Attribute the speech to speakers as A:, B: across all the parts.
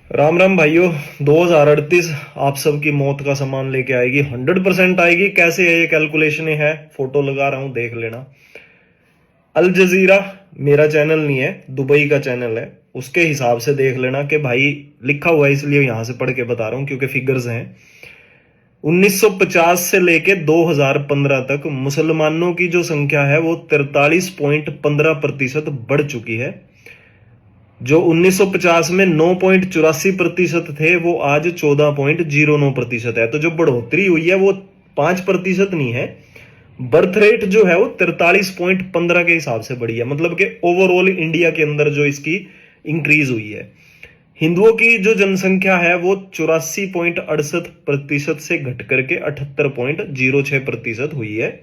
A: राम राम भाइयों। 2038 आप सबकी मौत का सामान लेके आएगी, 100% आएगी। कैसे है ये कैलकुलेशन है, फोटो लगा रहा हूं, देख लेना। अल जजीरा मेरा चैनल नहीं है, दुबई का चैनल है, उसके हिसाब से देख लेना कि भाई लिखा हुआ है, इसलिए यहां से पढ़ के बता रहा हूं क्योंकि फिगर्स हैं। 1950 से लेके 2015 तक मुसलमानों की जो संख्या है वो 43.15% बढ़ चुकी है। जो 1950 में 9.84% थे वो आज 14.09% है। तो जो बढ़ोतरी हुई है वो 5% नहीं है। बर्थ रेट जो है वो 43.15 के हिसाब से बढ़ी है, मतलब कि ओवरऑल इंडिया के अंदर जो इसकी इंक्रीज हुई है। हिंदुओं की जो जनसंख्या है वो 84.68% से घट करके 78.06% हुई है।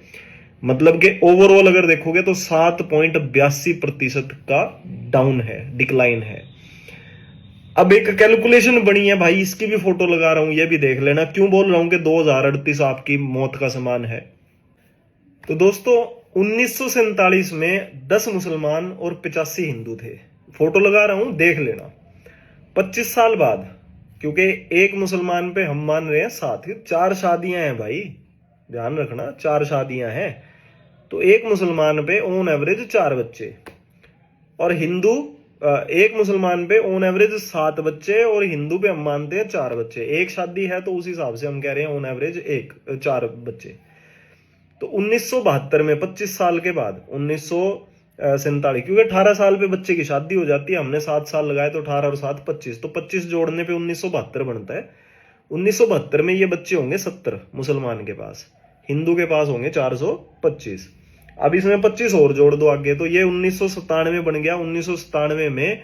A: मतलब कि ओवरऑल अगर देखोगे तो 7.82% का डाउन है, डिक्लाइन है। अब एक कैलकुलेशन बनी है भाई, इसकी भी फोटो लगा रहा हूं, ये भी देख लेना। क्यों बोल रहा हूं कि 2038 आपकी मौत का समान है। तो दोस्तों 1947 में 10 मुसलमान और 85 हिंदू थे। फोटो लगा रहा हूं, देख लेना। 25 साल बाद, क्योंकि एक मुसलमान पे हम मान रहे हैं 7, 4 शादियां हैं भाई, ध्यान रखना, 4 शादियां हैं। तो एक मुसलमान पे ऑन एवरेज 4 बच्चे, और हिंदू एक मुसलमान पे ऑन एवरेज 7 बच्चे, और हिंदू पे हम मानते हैं 4 बच्चे। एक शादी है तो उस हिसाब से हम कह रहे हैं ऑन एवरेज 4 बच्चे। तो 1972 में 25 साल के बाद 1947, क्योंकि 18 साल पे बच्चे की शादी हो जाती है, हमने 7 साल लगाए तो 18 और 7 25, तो 25 जोड़ने पे 1972 बनता है। 1972 में ये बच्चे होंगे 70 मुसलमान के पास, हिंदू के पास होंगे 425। अब इसमें 25 और जोड़ दो आगे, तो ये 1997 बन गया। 1997 में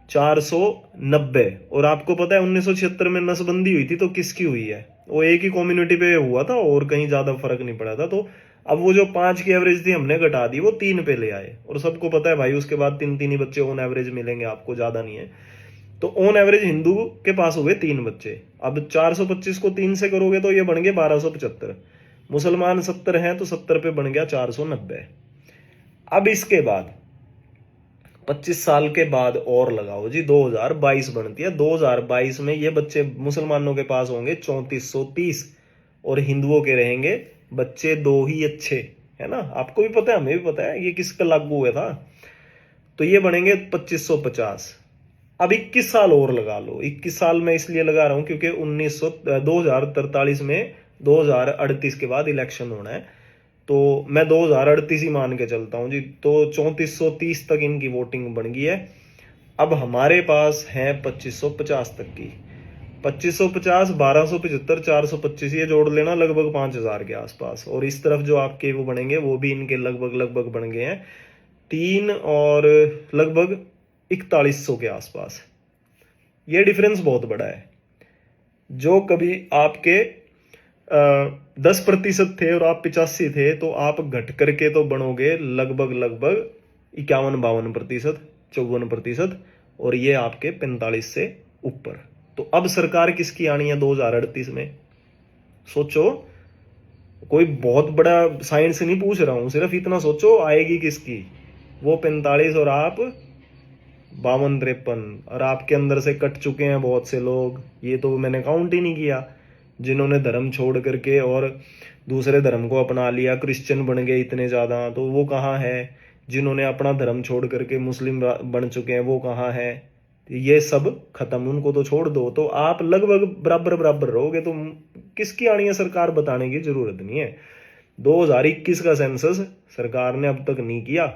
A: 490। और आपको पता है 1976 में नसबंदी हुई थी तो किसकी हुई है? वो एक ही कम्युनिटी पे हुआ था और कहीं ज्यादा फर्क नहीं पड़ा था। तो अब वो जो 5 की एवरेज थी हमने घटा दी, वो 3 पे ले आए। और सबको पता है भाई उसके बाद 3 3 ही बच्चे ऑन एवरेज मिलेंगे आपको, ज्यादा नहीं है। तो ऑन एवरेज हिंदू के पास हुए 3 बच्चे। अब 425 को 3 से करोगे तो ये बन गए 1275। मुसलमान 70 हैं तो 70 पे बन गया 490। अब इसके बाद 25 साल के बाद और लगाओ जी, 2022 बनती है। 2022 में ये बच्चे मुसलमानों के पास होंगे 3430, और हिंदुओं के रहेंगे बच्चे 2 ही अच्छे, है ना? आपको भी पता है, हमें भी पता है ये किसका लागू हुआ था। तो ये बनेंगे 2550। अब 21 साल और लगा लो। 21 साल में इसलिए लगा रहा हूं क्योंकि 2043 में 2038 के बाद इलेक्शन होना है। तो मैं 2038 ही मान के चलता हूं जी। तो 3430 तक इनकी वोटिंग बन गई है। अब हमारे पास है 2550 तक की। 2550, 1275, 425, ये जोड़ लेना, लगभग 5000 के आसपास। और इस तरफ जो आपके वो बनेंगे वो भी इनके लगभग लगभग बन गए हैं 3 और लगभग 4100 के आसपास। ये डिफरेंस बहुत बड़ा है। जो कभी आपके 10% थे और आप 85 थे, तो आप घट करके तो बनोगे लगभग लगभग 51-52%, 54%। और ये आपके 45 से ऊपर। तो अब सरकार किसकी आनी है 2038 में? सोचो। कोई बहुत बड़ा साइंस नहीं पूछ रहा हूं, सिर्फ इतना सोचो आएगी किसकी। वो 45 और आप 52-53। और आपके अंदर से कट चुके हैं बहुत से लोग, ये तो मैंने काउंट ही नहीं किया। जिन्होंने धर्म छोड़ करके और दूसरे धर्म को अपना लिया, क्रिश्चियन बन गए इतने ज्यादा, तो वो कहाँ है? जिन्होंने अपना धर्म छोड़ करके मुस्लिम बन चुके हैं वो कहाँ है? ये सब खत्म, उनको तो छोड़ दो। तो आप लगभग बराबर बराबर रहोगे। तो किसकी आनी है सरकार बताने की जरूरत नहीं है। 2021 का सेंसस सरकार ने अब तक नहीं किया।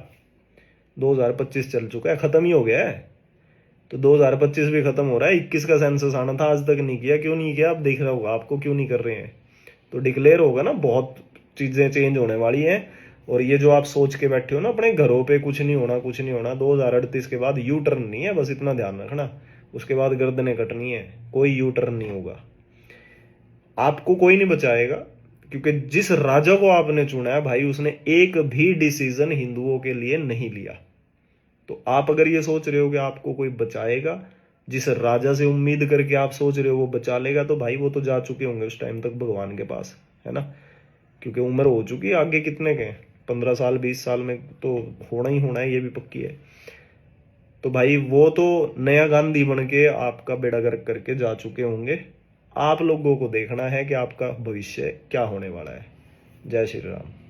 A: 2025 चल चुका है, खत्म ही हो गया है। तो 2025 भी खत्म हो रहा है, 21 का सेंसस आना था, आज तक नहीं किया। क्यों नहीं किया? अब देख रहा होगा आपको क्यों नहीं कर रहे हैं। तो डिक्लेयर होगा ना, बहुत चीजें चेंज होने वाली हैं। और ये जो आप सोच के बैठे हो ना अपने घरों पे, कुछ नहीं होना कुछ नहीं होना, 2038 के बाद यू टर्न नहीं है, बस इतना ध्यान रखना। उसके बाद गर्दनें कटनी है, कोई यू टर्न नहीं होगा। आपको कोई नहीं बचाएगा, क्योंकि जिस राजा को आपने चुना है भाई, उसने एक भी डिसीजन हिंदुओं के लिए नहीं लिया। तो आप अगर ये सोच रहे हो कि आपको कोई बचाएगा, जिस राजा से उम्मीद करके आप सोच रहे हो वो बचा लेगा, तो भाई वो तो जा चुके होंगे उस टाइम तक भगवान के पास, है ना? क्योंकि उम्र हो चुकी है, आगे कितने के 15 साल 20 साल में तो होना ही होना है, ये भी पक्की है। तो भाई वो तो नया गांधी बन के आपका बेड़ा गर्क करके जा चुके होंगे। आप लोगों को देखना है कि आपका भविष्य क्या होने वाला है। जय श्री राम।